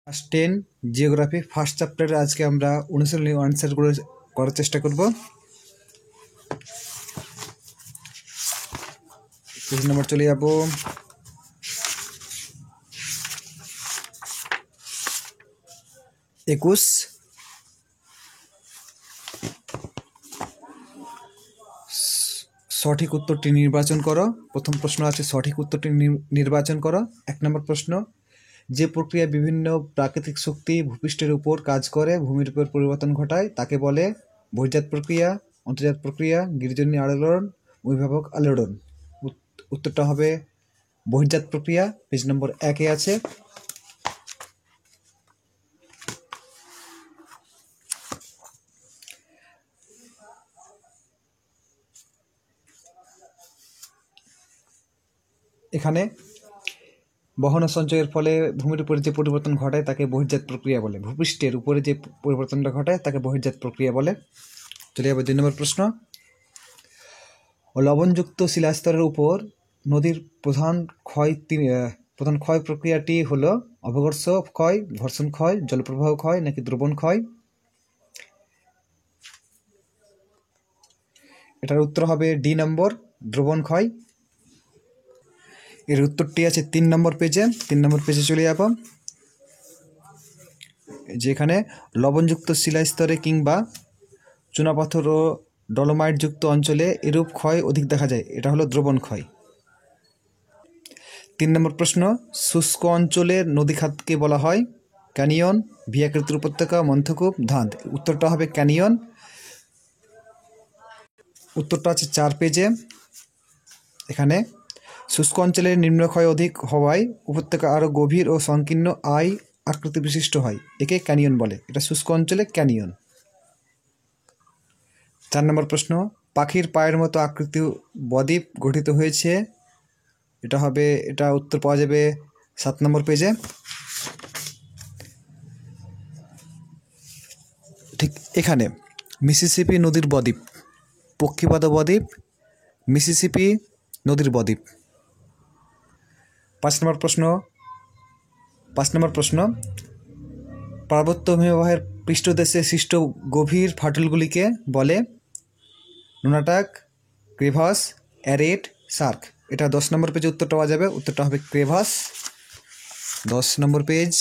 Class 10 geography first চ্যাপ্টারে আজকে আমরা অনুশীলনী আনসারগুলো করার চেষ্টা করব। পেজ নম্বর চলে যাব। একুশ। সঠিক উত্তরটি নির্বাচন করো। প্রথম প্রশ্ন আছে সঠিক উত্তরটি নির্বাচন করো। 1 নম্বর প্রশ্ন, যে প্রক্রিয়া বিভিন্ন প্রাকৃতিক শক্তি ভূপৃষ্ঠের উপর কাজ করে ভূমির উপর পরিবর্তন ঘটায় তাকে বলে বহির্জাত প্রক্রিয়া, অন্তর্জাত প্রক্রিয়া, গিরিজনী আলোড়ন, অভিভাবক আলোড়ন। উত্তরটা হবে বহির্জাত প্রক্রিয়া। পেজ নম্বর 1-এ আছে। এখানে বহন ও সঞ্চয়ের ফলে ভূমির উপরে যে পরিবর্তন ঘটায় তাকে বহির্জাত প্রক্রিয়া বলে। ভূপৃষ্ঠের উপরে যে পরিবর্তনটা ঘটায় তাকে বহির্জাত প্রক্রিয়া বলে। চলে যাবে 2 নম্বর প্রশ্ন, লবণযুক্ত শিলাস্তরের উপর নদীর প্রধান ক্ষয় প্রক্রিয়াটি হলো অবঘর্ষ ক্ষয়, ঘর্ষণ ক্ষয়, জলপ্রবাহ ক্ষয় নাকি দ্রবণ ক্ষয়? এটার উত্তর হবে ডি নম্বর, দ্রবণ ক্ষয়। এর উত্তরটি আছে 3 নম্বর পেজে। 3 নম্বর পেজে চলে যাব। যেখানে লবণযুক্ত শিলাস্তরে কিংবা চুনাপাথর ও ডলোমাইট যুক্ত অঞ্চলে এরূপ ক্ষয় অধিক দেখা যায়, এটা হলো দ্রবণ ক্ষয়। 3 নম্বর প্রশ্ন, শুষ্ক অঞ্চলের নদীখাতকে বলা হয় ক্যানিয়ন, ভিয়াকৃতির উপত্যকা, মন্থকূপ, ধাঁধ। উত্তরটা হবে ক্যানিয়ন। উত্তরটা আছে 4 পেজে। এখানে শুষ্ক অঞ্চলের নিম্নক্ষয় অধিক হওয়ায় উপত্যকা আরও গভীর ও সংকীর্ণ আকৃতি বিশিষ্ট হয়, একে ক্যানিয়ন বলে। এটা শুষ্ক অঞ্চলে ক্যানিয়ন। 4 নম্বর প্রশ্ন, পাখির পায়ের মতো আকৃতি বদ্বীপ গঠিত হয়েছে, এটা উত্তর পাওয়া যাবে 7 নম্বর পেজে। ঠিক এখানে মিসিসিপি নদীর বদ্বীপ, পক্ষীপাদ বদ্বীপ, মিসিসিপি নদীর বদ্বীপ। 5 নম্বর প্রশ্ন, পার্বত্য হিমবাহের পৃষ্ঠদেশে সৃষ্ট গভীর ফাটলগুলিকে বলে নুনাটাক, ক্রেভাস, অ্যারেট, সার্ক। এটা 10 নম্বর পেজে উত্তরটা পাওয়া যাবে। উত্তরটা হবে ক্রেভাস, 10 নম্বর পেজ।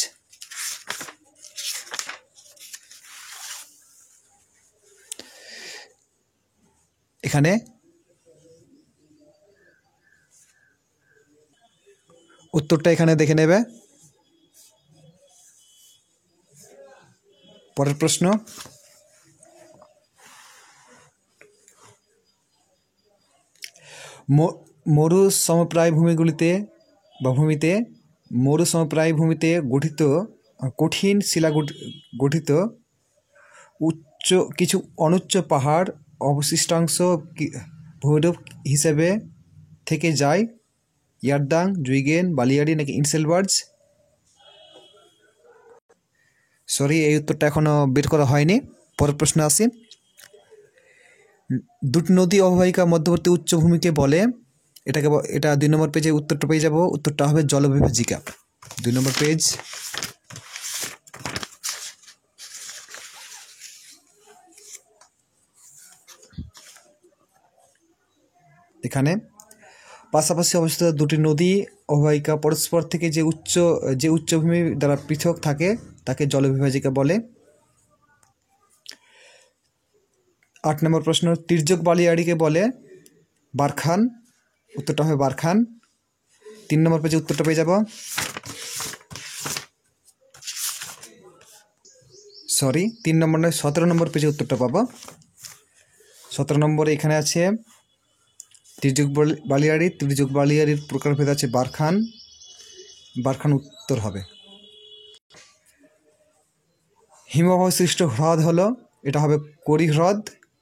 এখানে উত্তরটা এখানে দেখে নেবে। পরের প্রশ্ন, মরু সমপ্রায় ভূমিতে গঠিত কঠিন শিলা গঠিত কিছু অনুচ্চ পাহাড় অবশিষ্টাংশ ভূমিরূপ হিসেবে থেকে যায় ইয়ারদাং, জুইগেন, বালিয়াড়ি নাকি ইনসেলবার্জ? সরি, এই উত্তরটা এখনো বের করা হয়নি। পরের প্রশ্ন আসি, দুটি নদী অববাহিকা মধ্যবর্তী উচ্চভূমিকে বলে, এটা 2 নম্বর পেজে উত্তরটা পেয়ে যাব। উত্তরটা হবে জলবিভাজিকা, 2 নম্বর পেজ। এখানে পাশাপাশি অবস্থিত দুটি নদী অববাহিকা পরস্পর থেকে যে উচ্চভূমি দ্বারা পৃথক থাকে তাকে জলবিভাজিকা বলে। 8 নম্বর প্রশ্ন, তির্যক বালিয়াড়িকে বলে বারখান। উত্তরটা হবে বারখান, 3 নম্বর পেজে উত্তরটা পেয়ে যাব। সরি, 3 নম্বর নয়, 17 নম্বর পেজে উত্তরটা পাবো। 17 নম্বরে এখানে আছে তির্যক বালিয়াড়ির প্রকারভেদ আছে বারখান উত্তর হবে। হিমবাহ সৃষ্ট হ্রদ হলো, এটা হবে কোরি হ্রদ,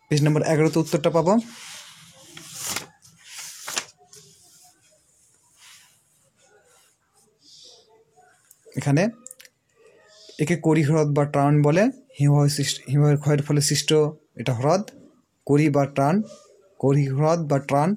পেজ নম্বর 11তে উত্তরটা পাবো। এখানে একে কোরি হ্রদ বা টার্ন বলে। হিমবাহের ক্ষয়ের ফলে সৃষ্ট এটা হ্রদ, কোরি হ্রদ বা টার্ন।